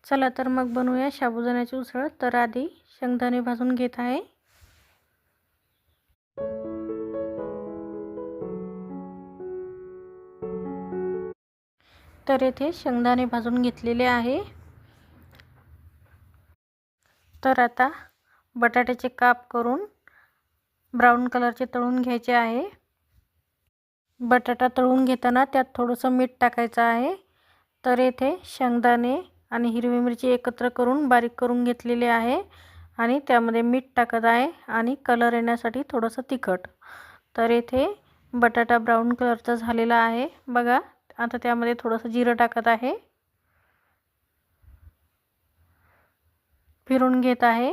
चला तर मग बनवूया साबुदाण्याची उसळ। तर आधी शेंगदाणे भाजून घेत आहे। तर येथे शेंगदाणे भाजून घेतलेले आहे। तर आता बटाट्याचे काप करून ब्राऊन कलरचे तळून घ्यायचे आहे। बटाटा तळून घेताना त्यात थोडंसं मीठ टाकायचं आहे। तर येथे शेंगदाणे आणि हिरवी मिरची एकत्र करून बारीक करून घेतलेले आहे आणि त्यामध्ये मीठ टाकत आहे आणि कलर येण्यासाठी थोडंसं तिखट। तर येथे बटाटा ब्राऊन कलरचा झालेला आहे बघा। आता त्यामध्ये थोडंसं जिरं टाकत आहे, फिरून घेत आहे।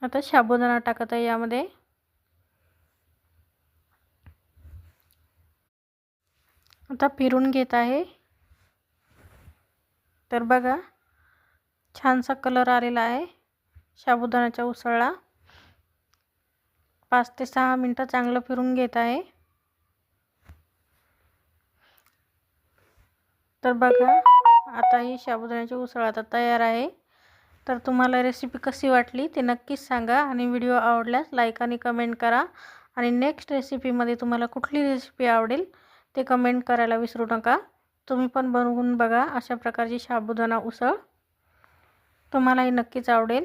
आता साबुदाणा टाकत आहे यामध्ये। आता फिरून घेत आहे। तर बघा छानसा कलर आलेला आहे साबुदाण्याच्या उसळला। 5 ते 6 मिनिटं चांगलं फिरून घेत आहे। तर बघा आता ही साबुदाण्याची उसळ आता तयार आहे। तर तुम्हाला रेसिपी कशी वाटली ते नक्कीच सांगा आणि व्हिडिओ आवडल्यास लाईक आणि कमेंट करा। आणि नेक्स्ट रेसिपीमध्ये तुम्हाला कुठली रेसिपी आवडेल ते कमेंट करायला विसरू नका। तुम्ही पण बनवून बघा अशा प्रकारची साबुदाणा उसळ, तुम्हालाही नक्कीच आवडेल।